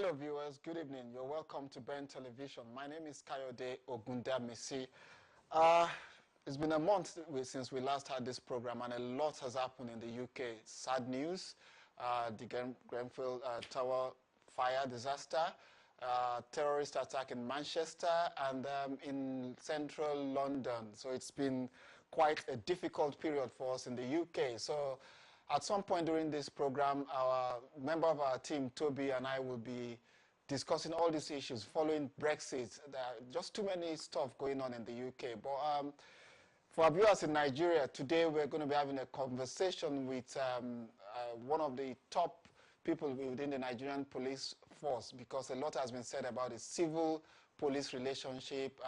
Hello viewers, good evening. You're welcome to Ben Television. My name is Kayode Ogundamisi. It's been a month since we last had this program and a lot has happened in the UK. Sad news, the Grenfell Tower fire disaster, terrorist attack in Manchester and in central London. So it's been quite a difficult period for us in the UK. So at some point during this program, our member of our team, Toby, and I will be discussing all these issues following Brexit. There are just too many stuff going on in the UK. But for our viewers in Nigeria, today we're going to be having a conversation with one of the top people within the Nigerian police force, because a lot has been said about the civil police relationship.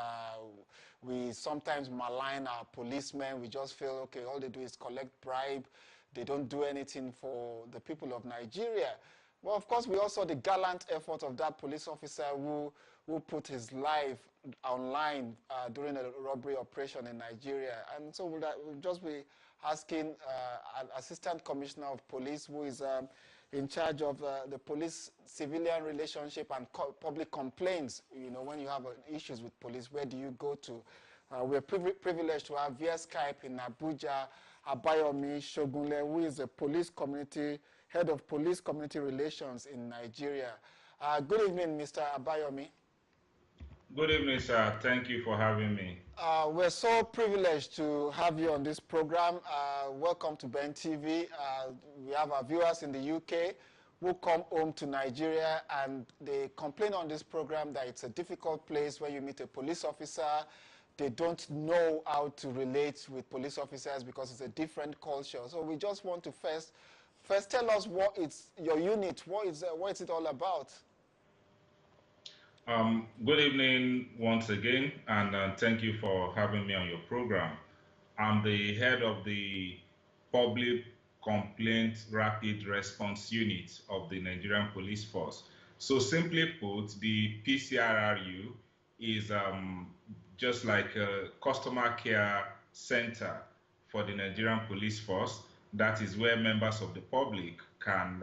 We sometimes malign our policemen. We just feel, okay, all they do is collect bribe. They don't do anything for the people of Nigeria. Well, of course, we also saw the gallant effort of that police officer who put his life online during a robbery operation in Nigeria. And so we'll just be asking an Assistant Commissioner of Police who is in charge of the police-civilian relationship and public complaints. You know, when you have issues with police, where do you go to? We're privileged to have via Skype in Abuja, Abayomi Shogunle, who is a head of police community relations in Nigeria. Good evening, Mr. Abayomi. Good evening, sir. Thank you for having me. We're so privileged to have you on this program. Welcome to Ben TV. We have our viewers in the UK who come home to Nigeria and they complain on this program that it's a difficult place where you meet a police officer. They don't know how to relate with police officers because it's a different culture. So we just want to first tell us what it's your unit. What is it all about? Good evening once again, and thank you for having me on your program. I'm the head of the Public Complaint Rapid Response Unit of the Nigerian Police Force. So simply put, the PCRRU is just like a customer care center for the Nigerian Police Force. That is where members of the public can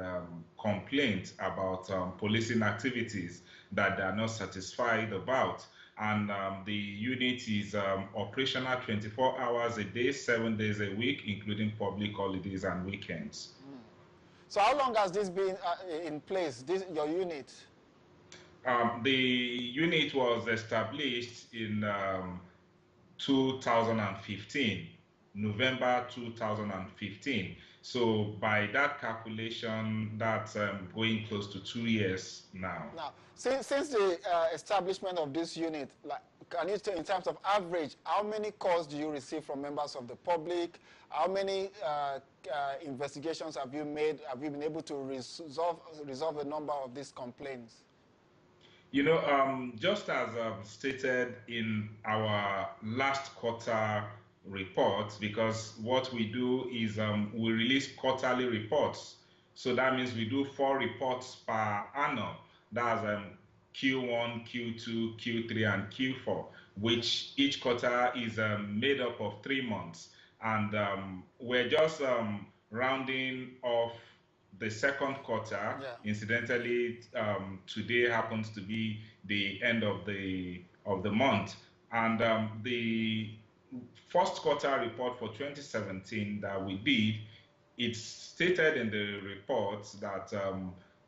complain about policing activities that they are not satisfied about. And the unit is operational 24 hours a day, 7 days a week, including public holidays and weekends. So how long has this been in place, your unit? The unit was established in 2015, November 2015. So by that calculation, that's going close to 2 years now. Now, since the establishment of this unit, can you tell in terms of average, how many calls do you receive from members of the public? How many investigations have you made? Have you been able to resolve a number of these complaints? You know, just as stated in our last quarter reports, because what we do is we release quarterly reports. So that means we do 4 reports per annum. That's Q1, Q2, Q3, and Q4, which each quarter is made up of 3 months. And we're just rounding off the second quarter. Yeah. Incidentally, today happens to be the end of the month. And the first quarter report for 2017 that we did, it's stated in the reports that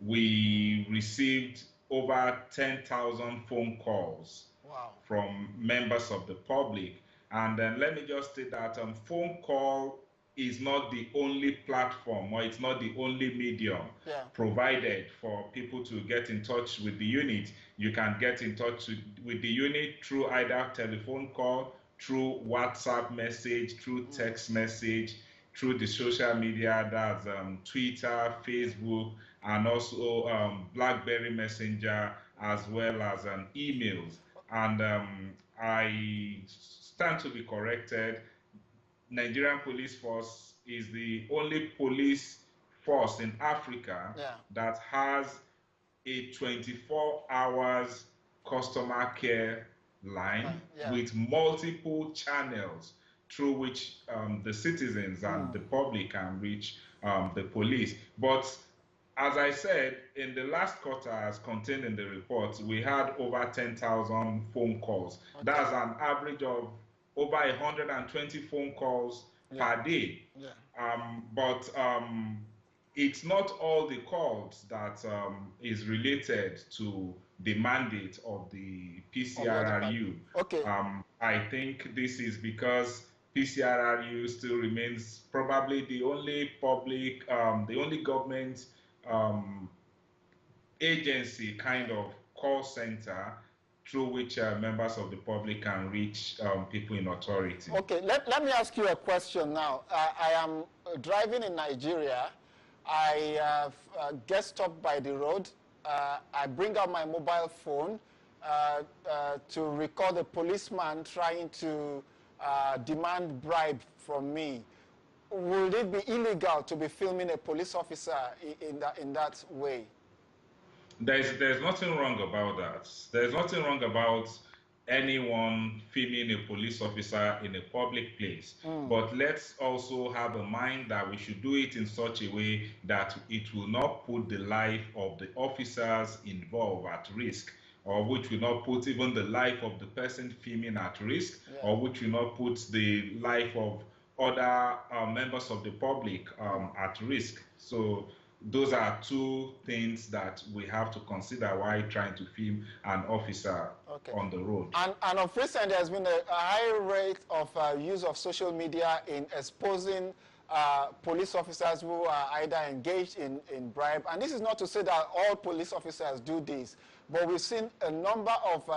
we received over 10,000 phone calls. Wow. From members of the public. And then let me just state that phone call is not the only platform, or it's not the only medium provided for people to get in touch with the unit. You can get in touch with the unit through either telephone call, through WhatsApp message, through text message, through the social media, that's Twitter, Facebook, and also BlackBerry Messenger, as well as emails. And I stand to be corrected. Nigerian Police Force is the only police force in Africa that has a 24 hours customer care line with multiple channels through which the citizens and the public can reach the police. But as I said, in the last quarter, as contained in the report, we had over 10,000 phone calls. Okay. That's an average of over 120 phone calls per day. Yeah. But it's not all the calls that is related to the mandate of the PCRRU. Okay. I think this is because PCRRU still remains probably the only public, the only government agency kind of call center through which members of the public can reach people in authority. Okay, let me ask you a question now. I am driving in Nigeria. I get stopped by the road. I bring out my mobile phone to record a policeman trying to demand bribe from me. Would it be illegal to be filming a police officer in that way? There's nothing wrong about that. There's nothing wrong about anyone filming a police officer in a public place. But let's also have in mind that we should do it in such a way that it will not put the life of the officers involved at risk, or which will not put even the life of the person filming at risk, or which will not put the life of other members of the public at risk. So those are two things that we have to consider while trying to film an officer on the road. And of recent, there's been a high rate of use of social media in exposing police officers who are either engaged in bribe. And this is not to say that all police officers do this, but we've seen a number of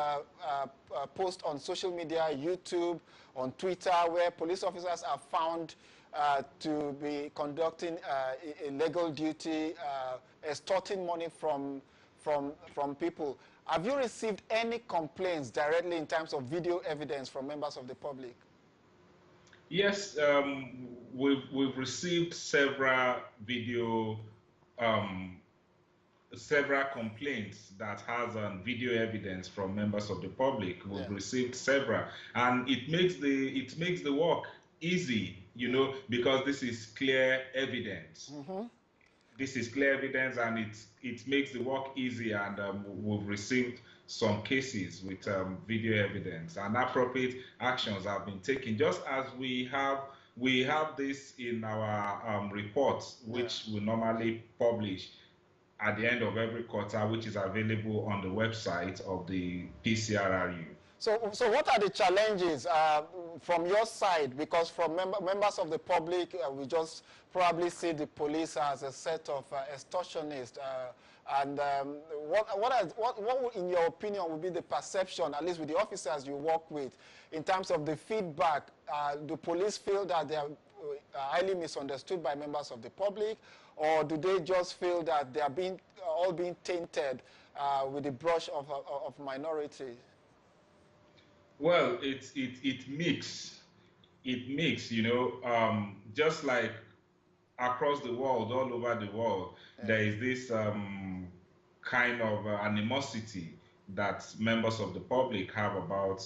posts on social media, YouTube, on Twitter, where police officers are found to be conducting illegal duty, extorting money from people. Have you received any complaints directly in terms of video evidence from members of the public? Yes, we've received several several complaints that has video evidence from members of the public. We've received several, and it makes the work easy, you know, because this is clear evidence. This is clear evidence, and it makes the work easy. And we've received some cases with video evidence, and appropriate actions have been taken. Just as we have this in our reports, which we normally publish at the end of every quarter, which is available on the website of the PCRRU. So what are the challenges from your side? Because from members of the public, we just probably see the police as a set of extortionists. And what, in your opinion, would be the perception, at least with the officers you work with, in terms of the feedback? Do police feel that they are highly misunderstood by members of the public, or do they just feel that they are all being tainted with the brush of minority? Well, it mix, you know, just like across the world, all over the world, there is this kind of animosity that members of the public have about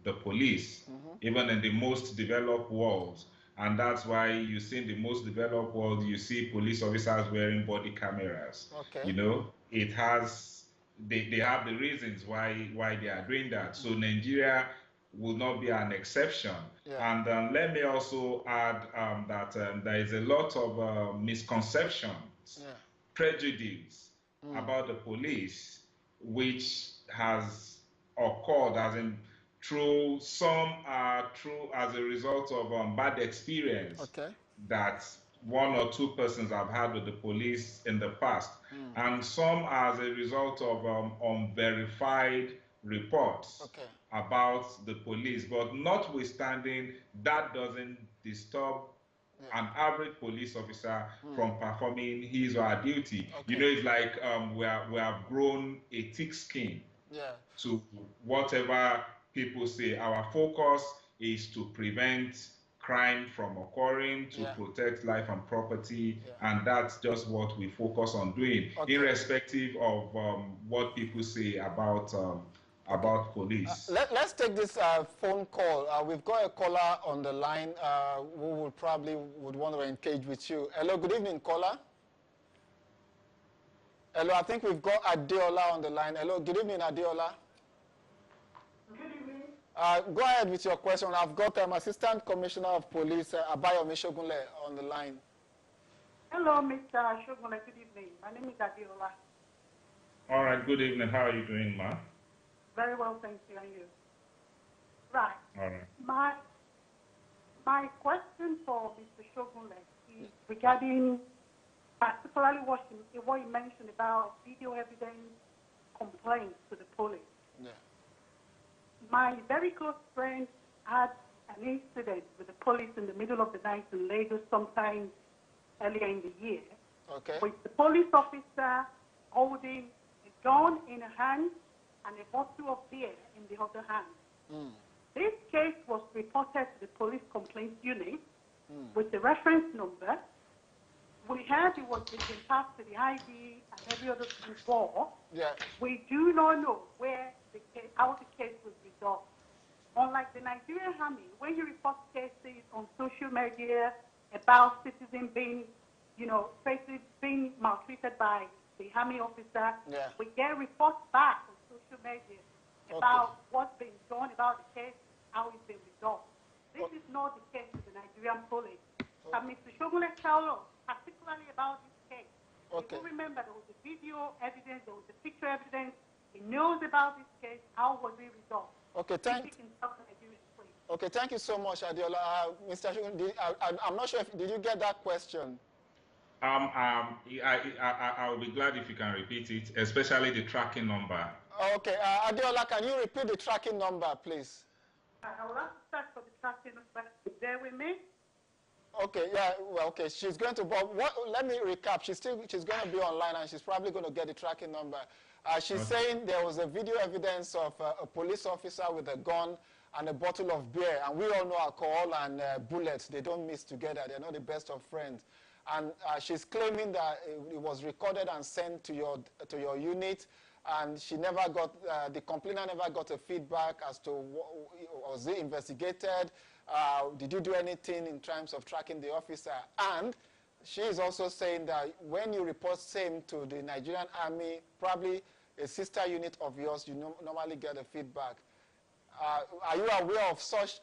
the police, even in the most developed world. And that's why you see in the most developed world, you see police officers wearing body cameras. You know, it has, they have the reasons why they are doing that. So Nigeria will not be an exception. And let me also add that there is a lot of misconceptions, prejudice about the police, which has occurred, as in some are true as a result of bad experience that one or two persons have had with the police in the past, and some as a result of unverified reports about the police. But notwithstanding, that doesn't disturb an average police officer from performing his or her duty. You know, it's like we have grown a thick skin to whatever people say. Our focus is to prevent crime from occurring, to protect life and property, and that's just what we focus on doing, irrespective of what people say about police. Let's take this phone call. We've got a caller on the line who would want to engage with you. Hello, good evening, caller. Hello, I think we've got Adeola on the line. Hello, good evening, Adeola. Good evening. Go ahead with your question. I've got Assistant Commissioner of Police, Abayomi Shogunle, on the line. Hello, Mr. Shogunle. Good evening. My name is Adeola. All right, good evening. How are you doing, ma? Very well, thank you. And you? Right. All right. My question for Mr. Shogunle is regarding particularly what you mentioned about video evidence complaints to the police. Yeah. My very close friend had an incident with the police in the middle of the night in Lagos sometime earlier in the year. Okay. With the police officer holding a gun in a hand and a bottle of beer in the other hand. Mm. This case was reported to the police complaints unit with the reference number. We heard it was being passed to the ID and every other thing for. Yeah. We do not know how the case was resolved. Unlike the Nigerian Army, when you report cases on social media about citizens being, being maltreated by the Army officer, yeah. we get reports back on social media about what's being done about the case, how it's been resolved. This is not the case with the Nigerian police. Can Mr. Shogunle tell us particularly about this case? You remember there was a video evidence, there was a picture evidence. He knows about this case. How was it resolved? Okay, thank you so much, Adeola. Mr. Shogunle, I'm not sure if did you get that question? I'll be glad if you can repeat it, especially the tracking number. Okay, Adeola, can you repeat the tracking number, please? I will have to start for the tracking number. Bear with me. Okay, yeah, well, okay, she's going to, but let me recap. She's going to be online and she's probably going to get the tracking number. She's saying there was a video evidence of a police officer with a gun and a bottle of beer, and we all know alcohol and bullets, they don't mix together, they're not the best of friends. And she's claiming that it was recorded and sent to your unit, and she never got, the complainant never got a feedback as to was it investigated, did you do anything in terms of tracking the officer? And she is also saying that when you report same to the Nigerian Army, probably a sister unit of yours, you normally get a feedback. Are you aware of such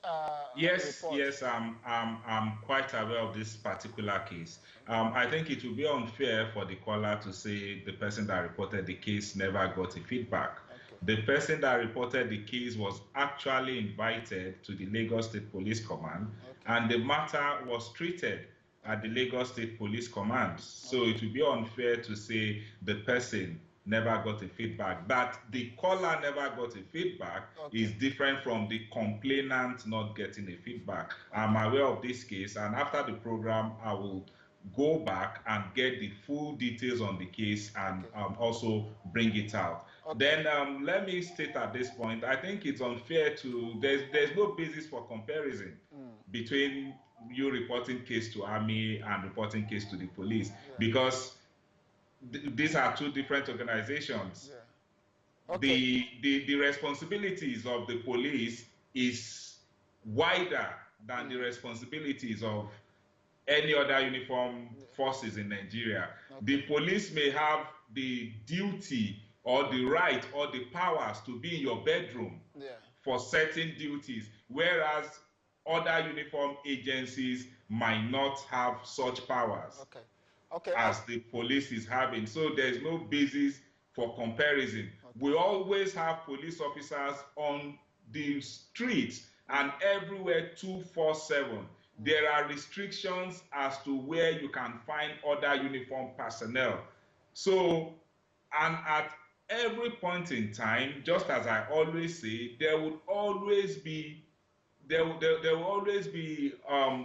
Yes, reports? yes, I'm quite aware of this particular case. I think it would be unfair for the caller to say the person that reported the case never got a feedback. The person that reported the case was actually invited to the Lagos State Police Command, and the matter was treated at the Lagos State Police Command. So it would be unfair to say the person never got a feedback. That the caller never got a feedback is different from the complainant not getting a feedback. I'm aware of this case, and after the program, I will go back and get the full details on the case and also bring it out. Then let me state at this point, I think it's unfair to, there's no basis for comparison between you reporting case to Army and reporting case to the police, because these are two different organizations. The responsibilities of the police is wider than the responsibilities of any other uniform forces in Nigeria. The police may have the duty or the right or the powers to be in your bedroom for certain duties, whereas other uniform agencies might not have such powers as the police is having. So there's no basis for comparison. We always have police officers on the streets and everywhere 24/7. There are restrictions as to where you can find other uniform personnel. So, and at every point in time, just as I always say, there will always be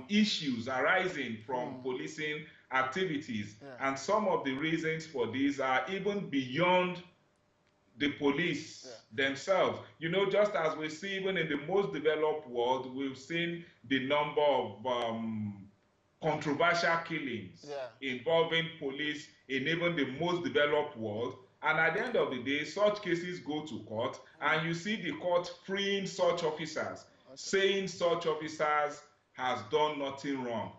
issues arising from policing activities, and some of the reasons for these are even beyond the police themselves. You know, just as we see even in the most developed world, we've seen the number of controversial killings involving police in even the most developed world. And at the end of the day, such cases go to court, and you see the court freeing such officers, saying such officers has done nothing wrong.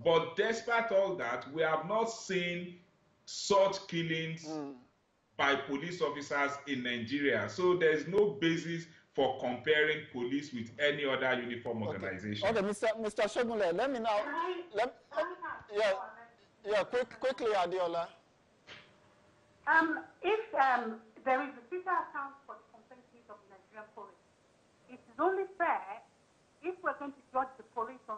But despite all that, we have not seen such killings by police officers in Nigeria. So there's no basis for comparing police with any other uniform organization. Okay, Mr. Shogunle, let me now. Quickly, Adiola. If there is a Twitter account for the complaints of the Nigerian police, it is only fair if we're going to judge the police on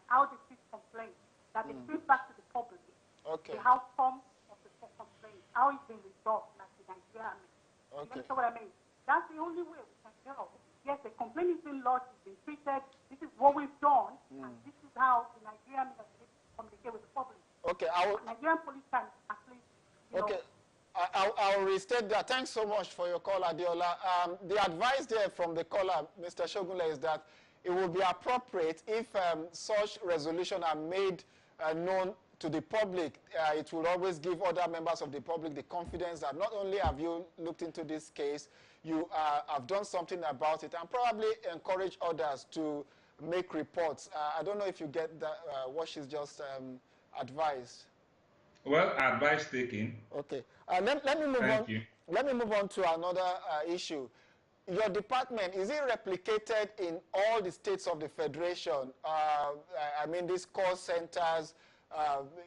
how they treat complaints, that they treat back to the public the outcome of the complaint, how it's been resolved, like the Nigerian Army. You understand what I mean? That's the only way we can tell. Yes, the complaint is being lodged, it's been treated, this is what we've done, and this is how the Nigerian Army has been able to communicate with the public. Nigerian police can at least, I'll restate that. Thanks so much for your call, Adiola. The advice there from the caller, Mr. Shogunle, is that it will be appropriate if such resolutions are made known to the public. It will always give other members of the public the confidence that not only have you looked into this case, you have done something about it, and probably encourage others to make reports. I don't know if you get that, what she's just advised. Well, advice taken. Okay. Let me move on. You. Let me move on to another issue. Your department, is it replicated in all the states of the Federation? I mean, these call centers,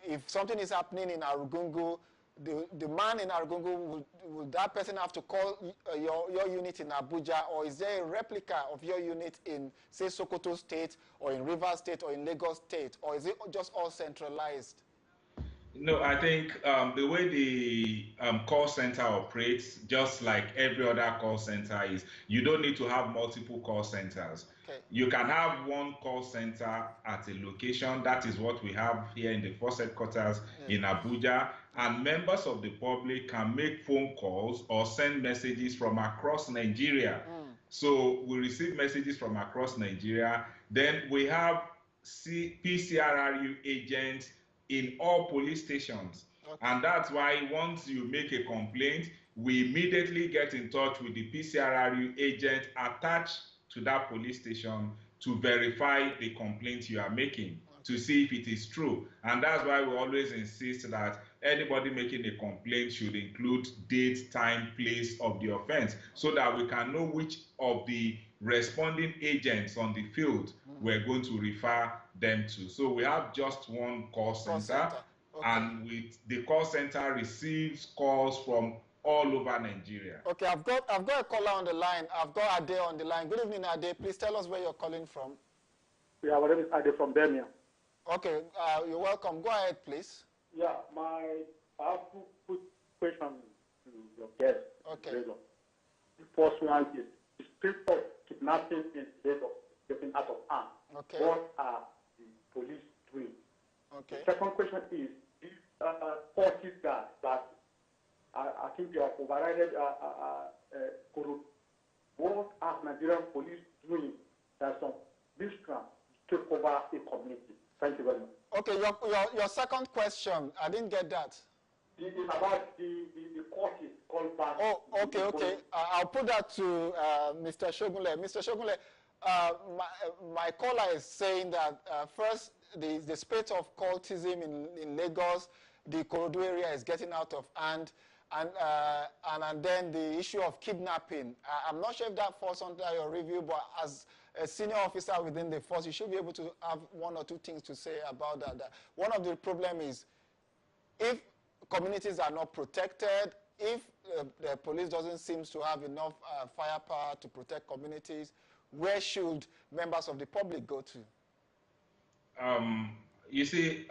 if something is happening in Arugungu, the man in Arugungu, would that person have to call your unit in Abuja, or is there a replica of your unit in, say, Sokoto State, or in Rivers State, or in Lagos State, or is it just all centralized? No, I think the way the call center operates, just like every other call center, is you don't need to have multiple call centers. Okay. You can have one call center at a location. That is what we have here in the force headquarters in Abuja. And members of the public can make phone calls or send messages from across Nigeria. So we receive messages from across Nigeria. Then we have PCRRU agents in all police stations. And that's why once you make a complaint, we immediately get in touch with the PCRRU agent attached to that police station to verify the complaint you are making, to see if it is true. And that's why we always insist that anybody making a complaint should include date, time, place of the offense, so that we can know which of the responding agents on the field we're going to refer them to. So we have just one call center. And the call center receives calls from all over Nigeria. Okay, I've got a caller on the line. I've got Ade on the line. Good evening, Ade. Please tell us where you're calling from. Yeah, my name is Ade from Birmingham. Okay, you're welcome. Go ahead, please. Yeah, I have two questions to your guest. Okay. The first one is the spirit of kidnapping in state of getting out of hand. Okay. What are the police doing? Okay. The second question is these 40 guys that I think they have overridden what are Nigerian police doing that some miscreants take over a community? Thank you very much. Okay, your second question, I didn't get that. It's about the court is called back. Oh, okay. I'll put that to Mr. Shogunle. Mr. Shogunle, my caller is saying that first, the spate of cultism in Lagos, the Ikorodu area is getting out of hand, and then the issue of kidnapping. I'm not sure if that falls under your review, but as a senior officer within the force, you should be able to have one or two things to say about that. One of the problems is if communities are not protected, if the police doesn't seem to have enough firepower to protect communities, where should members of the public go to? You see,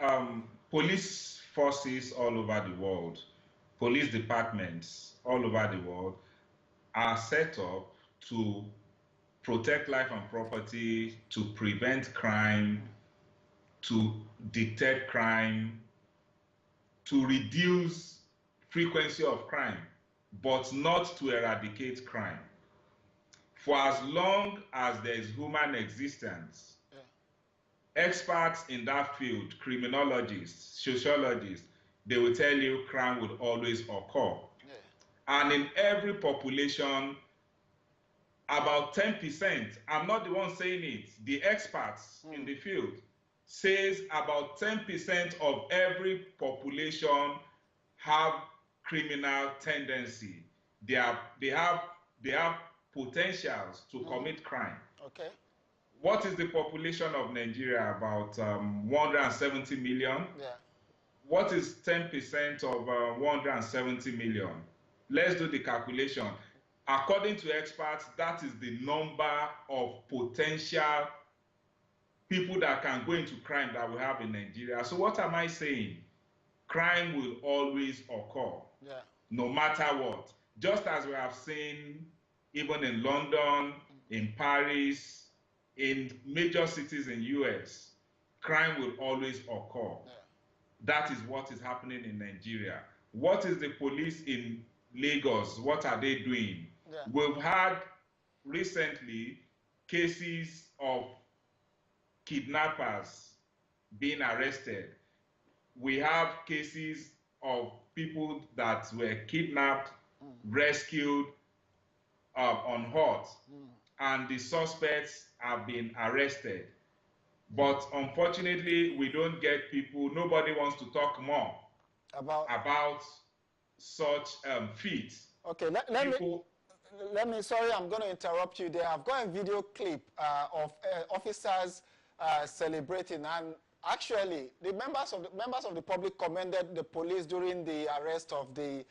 police forces all over the world, police departments all over the world are set up to protect life and property, to prevent crime, to detect crime, to reduce frequency of crime, but not to eradicate crime. For as long as there is human existence, experts in that field, criminologists, sociologists, they will tell you crime would always occur. And in every population, about 10%, I'm not the one saying it, the experts in the field says about 10% of every population have criminal tendency. They have potentials to commit crime. Okay. What is the population of Nigeria? About 170 million. Yeah. What is 10% of 170 million? Let's do the calculation. According to experts, that is the number of potential people that can go into crime that we have in Nigeria. So what am I saying? Crime will always occur, no matter what. Just as we have seen even in London, in Paris, in major cities in US, crime will always occur. That is what is happening in Nigeria. What is the police in Lagos? What are they doing? We've had recently cases of kidnappers being arrested. We have cases of people that were kidnapped, rescued, unhurt, and the suspects have been arrested. But unfortunately, we don't get people, nobody wants to talk more about such feats. Okay, let me, sorry, I'm going to interrupt you there. I've got a video clip of officers celebrating, and actually, the members of the public commended the police during the arrest of the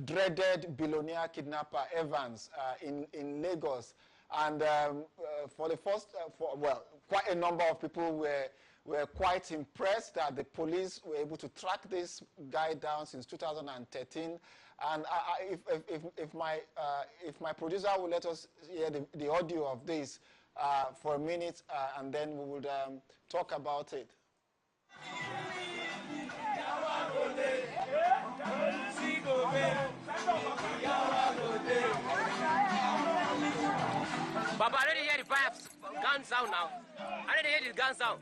dreaded billionaire kidnapper Evans in Lagos. And for the first, quite a number of people were quite impressed that the police were able to track this guy down since 2013. And if my producer will let us hear the audio of this for a minute, and then we would talk about it. Papa, I already hear the pipes gun sound now. I already hear the gun sound.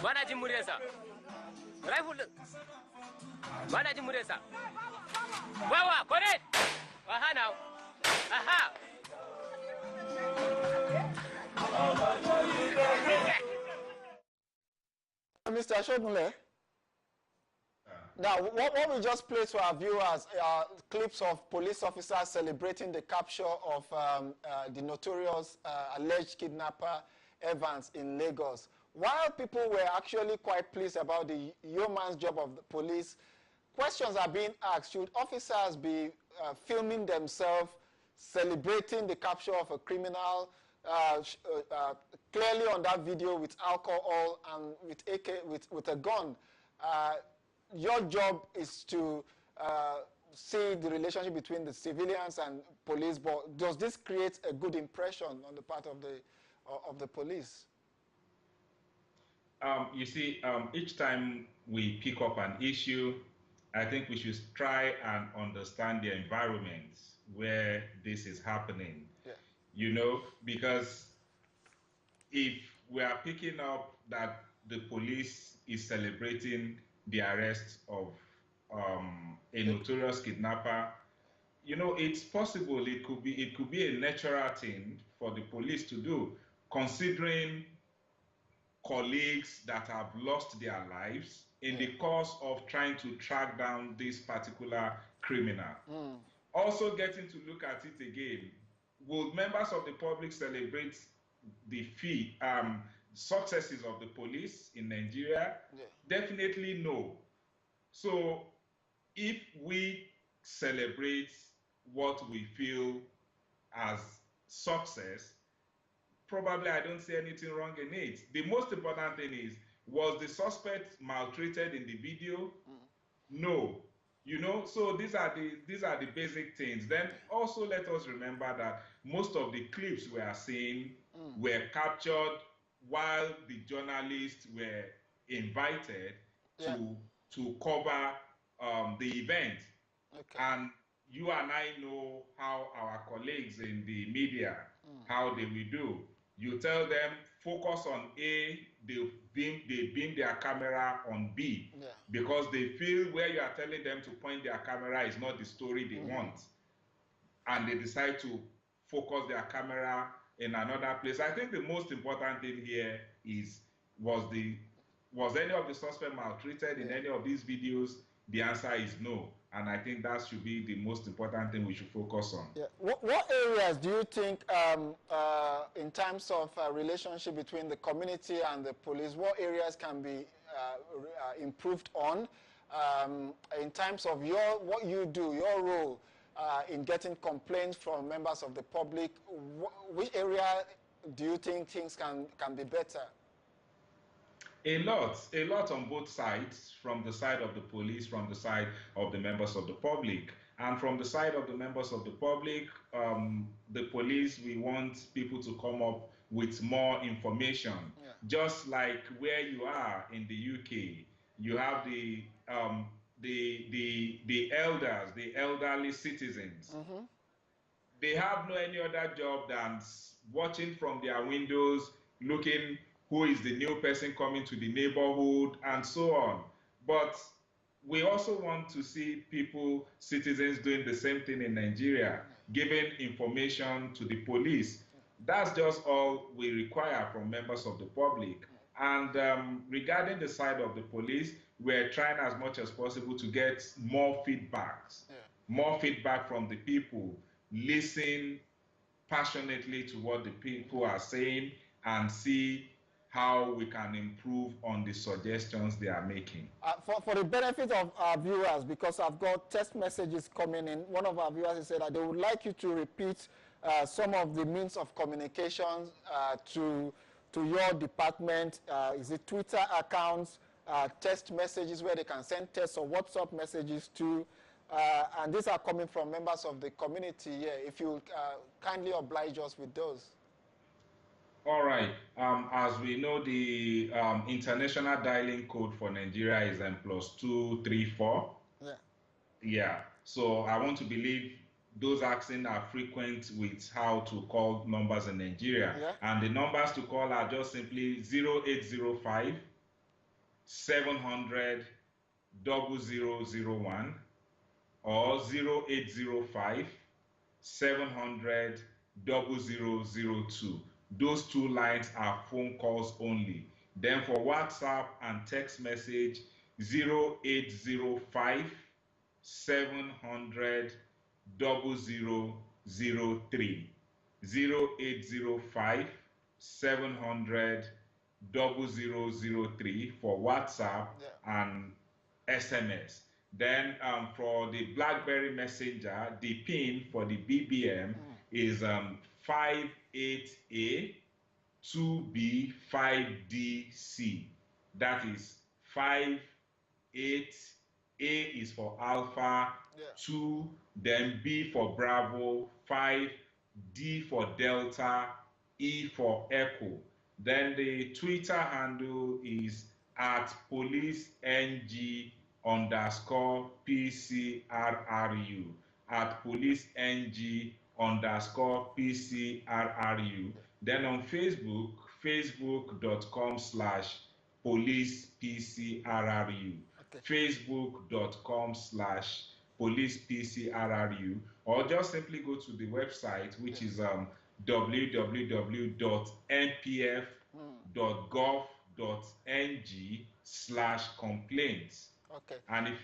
Mana Jimuresa? Rifle. Mana Jimuresa? Wawa, correct. Aha now. Aha. Mr. Shogunle, now what we just played to our viewers are clips of police officers celebrating the capture of the notorious alleged kidnapper Evans in Lagos. While people were actually quite pleased about the yeoman's job of the police, questions are being asked. Should officers be filming themselves celebrating the capture of a criminal? Clearly on that video with alcohol and with a gun. Your job is to see the relationship between the civilians and police, but does this create a good impression on the part of the police? You see, each time we pick up an issue, I think we should try and understand the environment where this is happening. Yeah. You know, because if we are picking up that the police is celebrating the arrest of a notorious kidnapper, you know, it's possible it could be a natural thing for the police to do, considering colleagues that have lost their lives in the course of trying to track down this particular criminal. Also getting to look at it again, will members of the public celebrate the successes of the police in Nigeria? Definitely no. So if we celebrate what we feel as success, probably I don't see anything wrong in it. The most important thing is, was the suspect maltreated in the video? No. You know, so these are the basic things. Then also let us remember that most of the clips we are seeing were captured while the journalists were invited to cover the event. Okay. And you and I know how our colleagues in the media, how they will do. You tell them, focus on A, they beam their camera on B, because they feel where you are telling them to point their camera is not the story they want. And they decide to focus their camera in another place. I think the most important thing here was the was any of the suspect maltreated in any of these videos? The answer is no. And I think that should be the most important thing we should focus on. Yeah. What areas do you think, in terms of relationship between the community and the police, what areas can be improved on? In terms of what you do, your role in getting complaints from members of the public, which area do you think things can be better? A lot on both sides, from the side of the police, from the side of the members of the public. And from the side of the members of the public, the police, we want people to come up with more information. Yeah. Just like where you are in the UK, you have the elders, the elderly citizens. Mm-hmm. They have no any other job than watching from their windows, looking who is the new person coming to the neighborhood, and so on. But we also want to see people, citizens, doing the same thing in Nigeria, giving information to the police. That's just all we require from members of the public. And regarding the side of the police, we're trying as much as possible to get more feedbacks, more feedback from the people, listen passionately to what the people are saying, and see how we can improve on the suggestions they are making. For the benefit of our viewers, because I've got text messages coming in, one of our viewers said that they would like you to repeat some of the means of communication to your department. Is it Twitter accounts, text messages where they can send text or WhatsApp messages to, and these are coming from members of the community here. If you kindly oblige us with those. All right. As we know, the international dialing code for Nigeria is +234. Yeah. Yeah. So I want to believe those asking are frequent with how to call numbers in Nigeria. Yeah. And the numbers to call are just simply 0805 700 0001 or 0805 700 0002. Those two lines are phone calls only. Then for WhatsApp and text message, 0805 700 0003. 0805 700 0003 for WhatsApp and SMS. Then for the BlackBerry Messenger, the PIN for the BBM is 58A2B5DC. That is 58. A is for Alpha, 2, then B for Bravo, 5, D for Delta, E for Echo. Then the Twitter handle is @policeng_PCRRU. @policeng_PCRRU. Then on Facebook, facebook.com/policepcrru. Okay. facebook.com/policepcrru, or just simply go to the website, which is www.npf.gov.ng/complaints. Okay. And if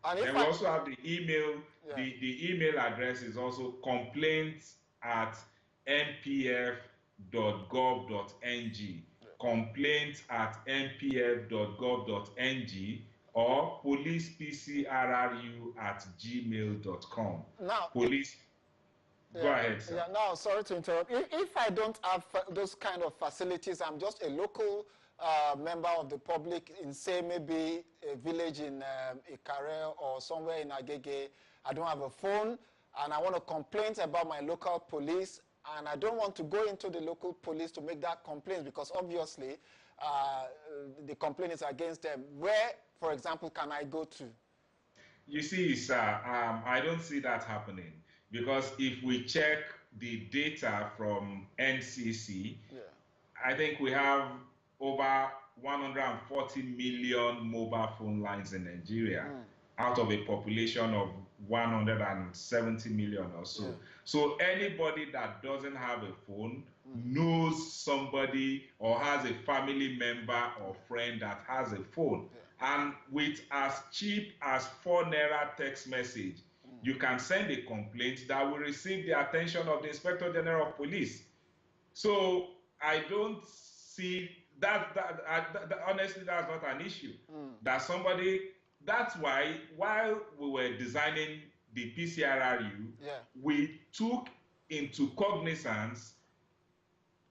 and then we also have the email. The email address is also complaints@npf.gov.ng. complaints@npf.gov.ng or policepcrru@gmail.com. Now, police. Go ahead, sir. Yeah, now, sorry to interrupt. If I don't have those kind of facilities, I'm just a local member of the public in, say, maybe a village in Ikare or somewhere in Agege. I don't have a phone, and I want to complain about my local police, and I don't want to go into the local police to make that complaint because obviously the complaint is against them. Where, for example, can I go to? You see, sir, I don't see that happening. Because if we check the data from NCC, I think we have over 140 million mobile phone lines in Nigeria. out of a population of 170 million or so. Yeah. So anybody that doesn't have a phone knows somebody or has a family member or friend that has a phone. Yeah. And with as cheap as 4 naira text message, you can send a complaint that will receive the attention of the Inspector General of Police. So I don't see that honestly, that's not an issue. That somebody, that's why while we were designing the PCRRU, we took into cognizance,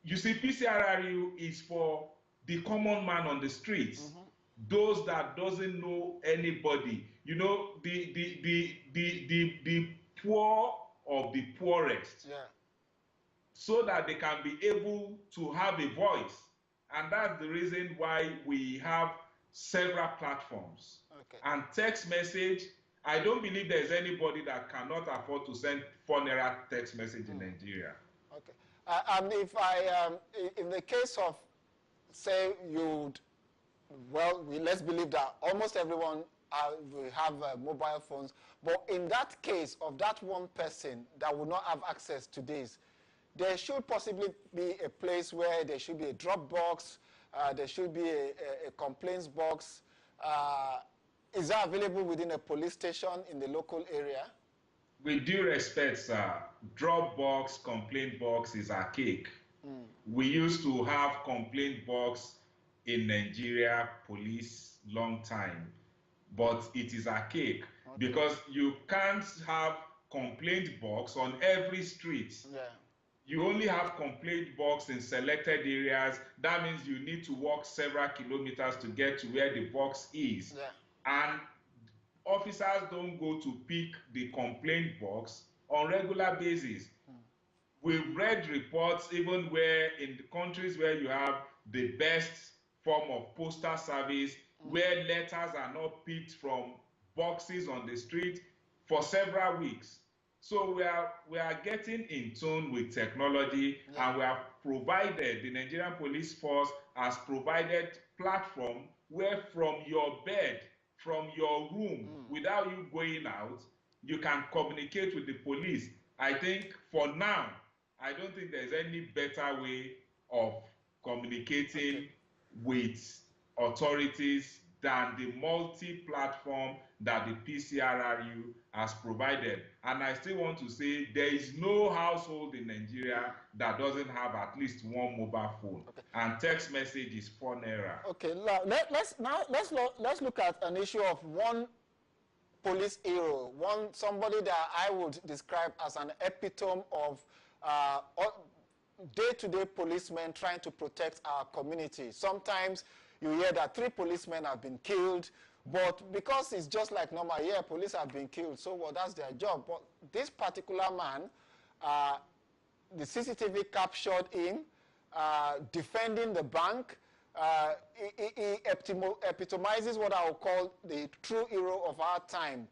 you see, PCRRU is for the common man on the streets, those that doesn't know anybody, you know, the poor of the poorest. Yeah. So that they can be able to have a voice. And that's the reason why we have several platforms. Okay. And text message, I don't believe there's anybody that cannot afford to send 4 naira text message in Nigeria. Okay. And if in the case of, say, let's believe that almost everyone will have mobile phones, but in that case of that one person that will not have access to this, there should possibly be a place where there should be a drop box, there should be a complaints box. Is that available within a police station in the local area? With due respect, sir, drop box, complaint box is archaic. We used to have complaint box in Nigeria police long time, but it is archaic because you can't have complaint box on every street. Yeah. You only have complaint box in selected areas. That means you need to walk several kilometers to get to where the box is. Yeah. And officers don't go to pick the complaint box on regular basis. We've read reports even where in the countries where you have the best form of postal service, where letters are not picked from boxes on the street for several weeks. So we are getting in tune with technology, and we have provided, the Nigerian Police Force has provided platform where from your bed, from your room, without you going out, you can communicate with the police. I think for now, I don't think there's any better way of communicating with authorities than the multi-platform that the PCRRU has provided. And I still want to say there is no household in Nigeria that doesn't have at least one mobile phone. Okay. And text message is 4 naira. Okay, let's look at an issue of one police hero, somebody that I would describe as an epitome of day-to-day policemen trying to protect our community. Sometimes you hear that 3 policemen have been killed, but because it's just like normal, police have been killed, so well, that's their job. But this particular man, the CCTV captured him defending the bank. He epitomizes what I would call the true hero of our time.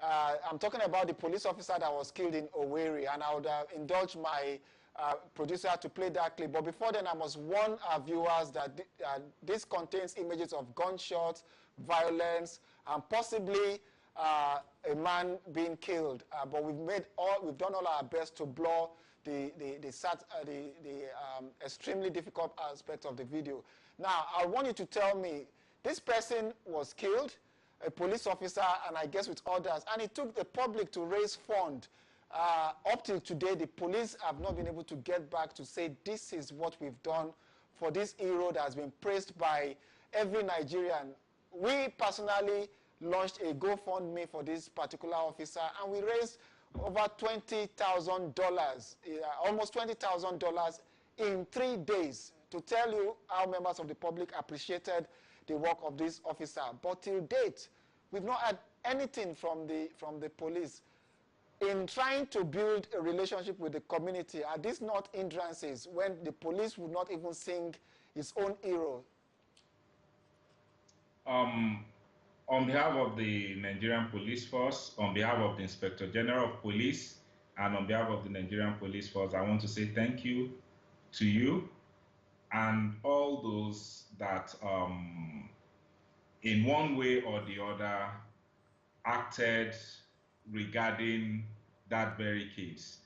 I'm talking about the police officer that was killed in Owerri, and I would indulge my producer to play that clip. But before then, I must warn our viewers that this contains images of gunshots, violence, and possibly a man being killed. But we've done all our best to blur the extremely difficult aspect of the video. Now, I want you to tell me, this person was killed, a police officer, and I guess with others, and it took the public to raise funds. Up till today, the police have not been able to get back to say this is what we've done for this hero that has been praised by every Nigerian. We personally launched a GoFundMe for this particular officer, and we raised over $20,000, almost $20,000 in 3 days, to tell you how members of the public appreciated the work of this officer. But till date, we've not had anything from the police. In trying to build a relationship with the community, are these not hindrances when the police would not even sing its own hero? On behalf of the Nigerian Police Force, on behalf of the Inspector General of Police, and on behalf of the Nigerian Police Force, I want to say thank you to you and all those that in one way or the other acted regarding that very case.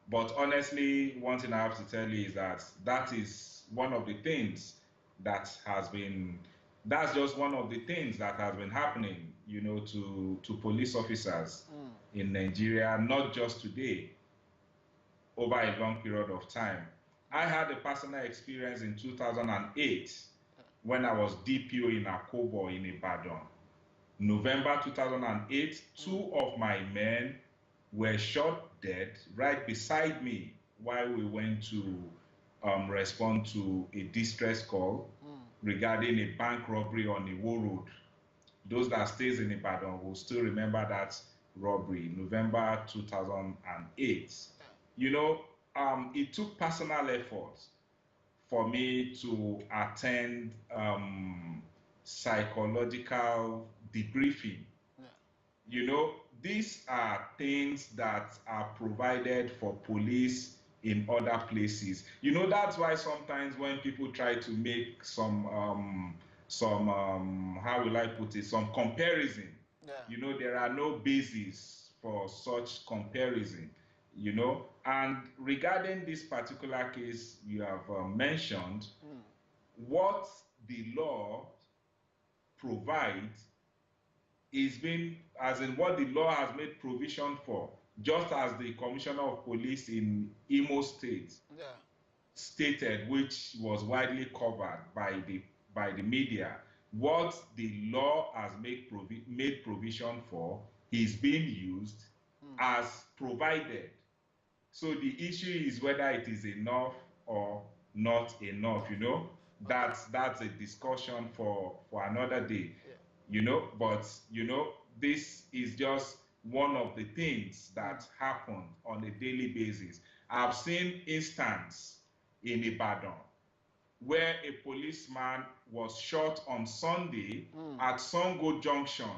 But honestly, one thing I have to tell you is that that is one of the things that has been, that's just one of the things that has been happening, you know, to police officers in Nigeria, not just today, over a long period of time. I had a personal experience in 2008 when I was DPO in Akobo in Ibadan. November 2008, two of my men were shot dead right beside me while we went to respond to a distress call regarding a bank robbery on Iwo Road. Those that stays in Ibadan will still remember that robbery, November 2008. You know, it took personal effort for me to attend psychological debriefing. You know, these are things that are provided for police in other places. You know, that's why sometimes when people try to make some how will I put it, some comparison, you know, there are no basis for such comparison, you know. And regarding this particular case you have mentioned, what the law provides is being, as in what the law has made provision for, just as the Commissioner of Police in Imo State stated, which was widely covered by the media. What the law has made provision for is being used as provided. So the issue is whether it is enough or not enough, you know. That's a discussion for another day, you know. But, you know, this is just one of the things that happen on a daily basis. I've seen instances in Ibadan where a policeman was shot on Sunday at Songo Junction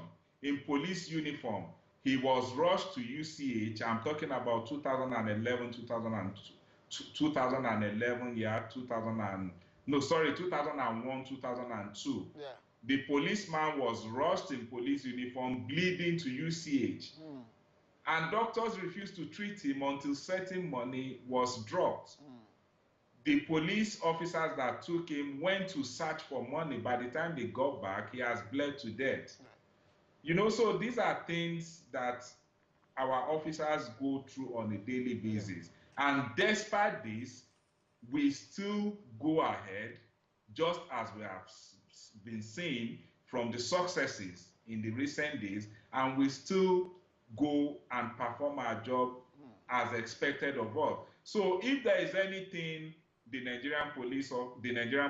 in police uniform. He was rushed to UCH. I'm talking about 2011, 2001, 2002. The policeman was rushed in police uniform, bleeding to UCH. And doctors refused to treat him until certain money was dropped. The police officers that took him went to search for money. By the time they got back, he has bled to death. You know, so these are things that our officers go through on a daily basis. And despite this, we still go ahead, just as we have been seeing from the successes in the recent days, and we still go and perform our job as expected of us. So if there is anything the Nigerian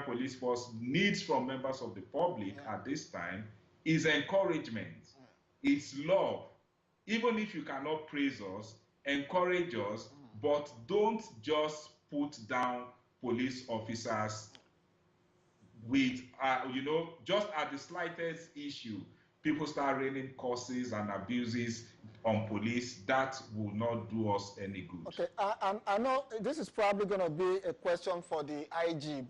police force needs from members of the public at this time, is encouragement. It's love. Even if you cannot praise us, encourage us, but don't just put down police officers with, you know, just at the slightest issue, people start raining curses and abuses on police. That will not do us any good. Okay, I know this is probably going to be a question for the IG,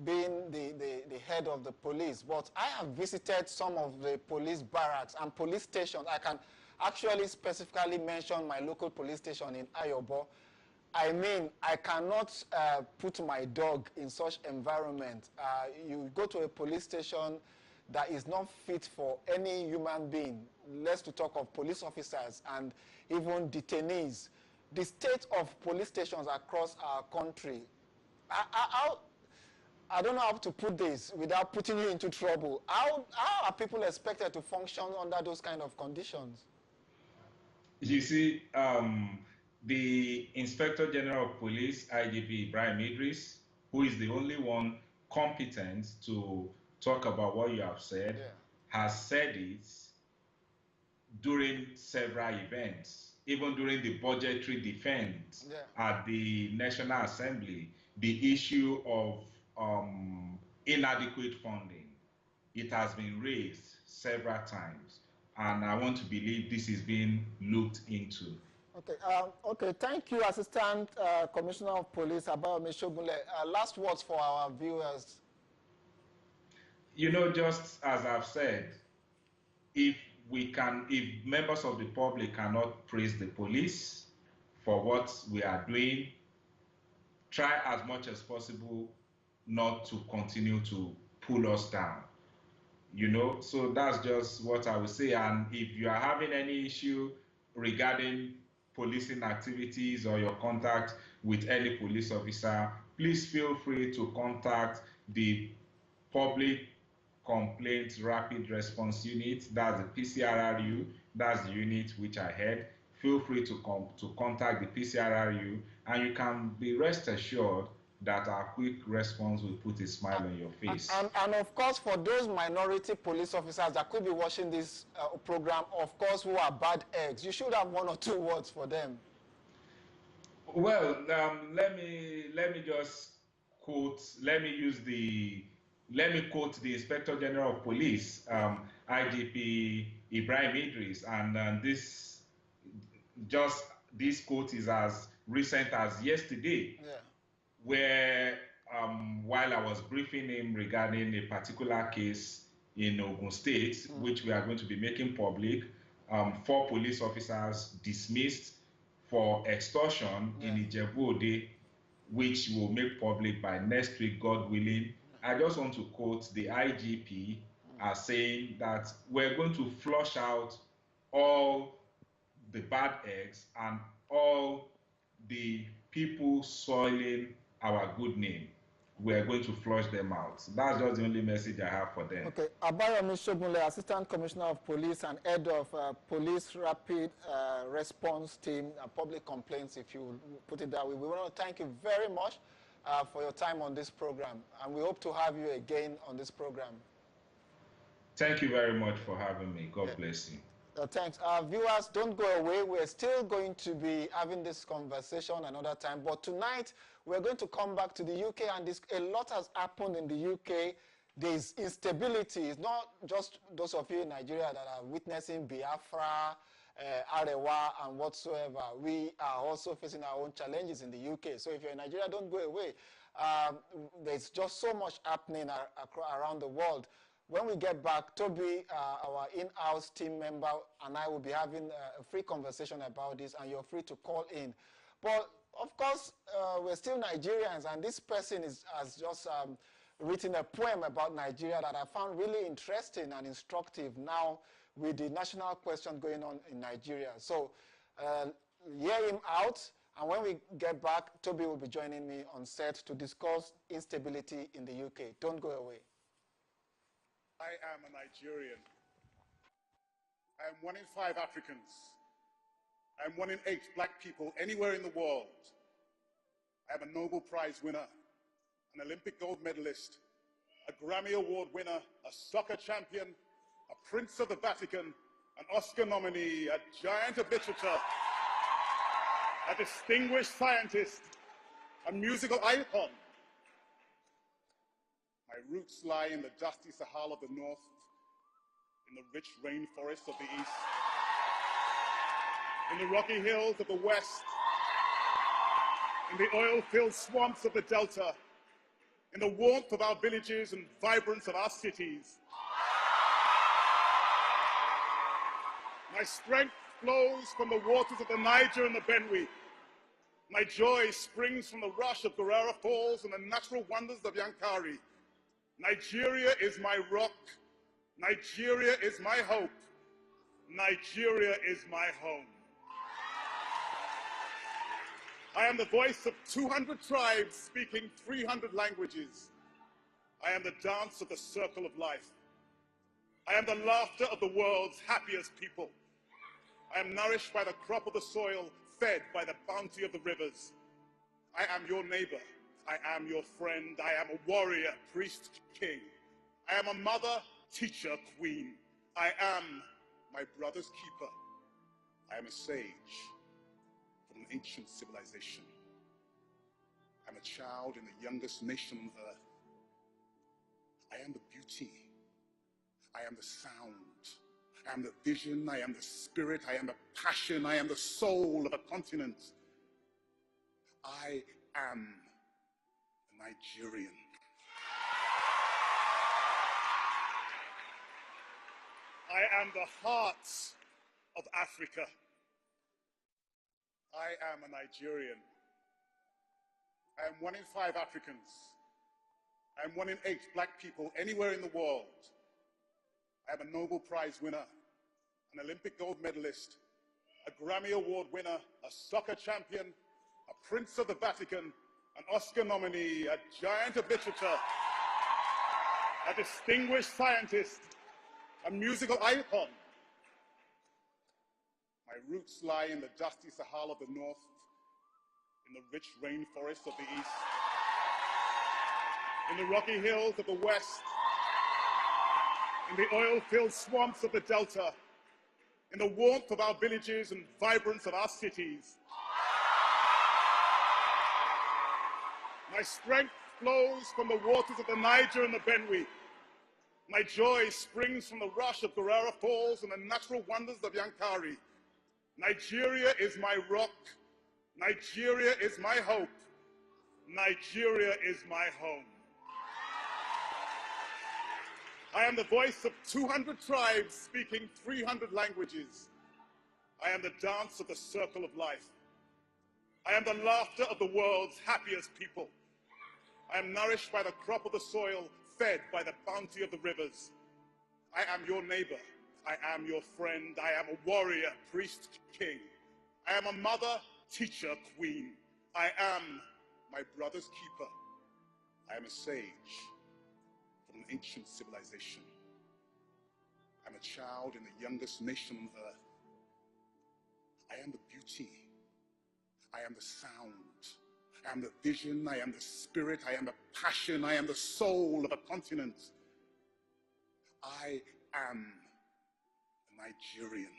being the head of the police, but I have visited some of the police barracks and police stations. I can actually specifically mention my local police station in Ayobo. I mean, I cannot put my dog in such environment. You go to a police station that is not fit for any human being, less to talk of police officers and even detainees. The state of police stations across our country, I don't know how to put this without putting you into trouble. How are people expected to function under those kind of conditions? You see, the Inspector General of Police, IGP Ibrahim Idris, who is the only one competent to talk about what you have said, has said it during several events, even during the budgetary defense at the National Assembly, the issue of inadequate funding. It has been raised several times, and I want to believe this is being looked into. Okay, okay. Thank you, Assistant Commissioner of Police Abayomi Shogunle. Last words for our viewers. You know, just as I've said, if if members of the public cannot praise the police for what we are doing, try as much as possible not to continue to pull us down. So that's just what I would say. And if you are having any issue regarding policing activities or your contact with any police officer, please feel free to contact the Public Complaint Rapid Response Unit. That's the PCRRU. That's the unit which I head. Feel free to contact the PCRRU, and you can be rest assured that our quick response will put a smile on your face. And of course, for those minority police officers that could be watching this program, of course, who are bad eggs, you should have 1 or 2 words for them. Well, let me just quote. Let me quote the Inspector General of Police, IGP Ibrahim Idris, and this quote is as recent as yesterday. Yeah. Where while I was briefing him regarding a particular case in Ogun State, which we are going to be making public, 4 police officers dismissed for extortion in Ijebu-Ode, which will make public by next week, God willing. I just want to quote the IGP as saying that we're going to flush out all the bad eggs and all the people soiling our good name. We're going to flush them out. That's just the only message I have for them. Okay. Abayomi Shogunle, Assistant Commissioner of Police and Head of Police Rapid Response Team, Public Complaints, if you put it that way. We want to thank you very much for your time on this program, and we hope to have you again on this program. Thank you very much for having me. God bless you. Thanks. Viewers, don't go away. We're still going to be having this conversation another time. But tonight, we're going to come back to the UK, and a lot has happened in the UK. There's instability. It's not just those of you in Nigeria that are witnessing Biafra, Arewa, and whatsoever. We are also facing our own challenges in the UK. So if you're in Nigeria, don't go away. There's just so much happening around the world. When we get back, Toby, our in-house team member, and I will be having a free conversation about this, and you're free to call in. But, of course, we're still Nigerians, and this person has just written a poem about Nigeria that I found really interesting and instructive now with the national question going on in Nigeria. So, hear him out, and when we get back, Toby will be joining me on set to discuss instability in the UK. Don't go away. I am a Nigerian. I am 1 in 5 Africans. I am 1 in 8 black people anywhere in the world. I am a Nobel Prize winner, an Olympic gold medalist, a Grammy Award winner, a soccer champion, a Prince of the Vatican, an Oscar nominee, a giant of literature, a distinguished scientist, a musical icon. My roots lie in the dusty Sahara of the north, in the rich rainforests of the east, in the rocky hills of the west, in the oil-filled swamps of the delta, in the warmth of our villages and vibrance of our cities. My strength flows from the waters of the Niger and the Benue. My joy springs from the rush of Gurara Falls and the natural wonders of Yankari. Nigeria is my rock. Nigeria is my hope. Nigeria is my home. I am the voice of 200 tribes speaking 300 languages. I am the dance of the circle of life. I am the laughter of the world's happiest people. I am nourished by the crop of the soil, fed by the bounty of the rivers. I am your neighbor. I am your friend. I am a warrior, priest, king. I am a mother, teacher, queen. I am my brother's keeper. I am a sage from an ancient civilization. I'm a child in the youngest nation on earth. I am the beauty. I am the sound. I am the vision. I am the spirit. I am the passion. I am the soul of a continent. I am a Nigerian. I am the heart of Africa. I am a Nigerian. I am 1 in 5 Africans. I am 1 in 8 black people anywhere in the world. I am a Nobel Prize winner, an Olympic gold medalist, a Grammy Award winner, a soccer champion, a Prince of the Vatican, an Oscar nominee, a giant of literature, a distinguished scientist, a musical icon. My roots lie in the dusty Sahara of the north, in the rich rainforests of the east, in the rocky hills of the west, in the oil-filled swamps of the delta, in the warmth of our villages and vibrance of our cities. My strength flows from the waters of the Niger and the Benue. My joy springs from the rush of Gurara Falls and the natural wonders of Yankari. Nigeria is my rock. Nigeria is my hope. Nigeria is my home. I am the voice of 200 tribes speaking 300 languages. I am the dance of the circle of life. I am the laughter of the world's happiest people. I am nourished by the crop of the soil, fed by the bounty of the rivers. I am your neighbor. I am your friend. I am a warrior, priest, king. I am a mother, teacher, queen. I am my brother's keeper. I am a sage from an ancient civilization. I'm a child in the youngest nation on earth. I am the beauty. I am the sound. I am the vision. I am the spirit. I am the passion. I am the soul of a continent. I am a Nigerian.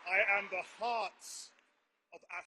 I am the heart of Africa.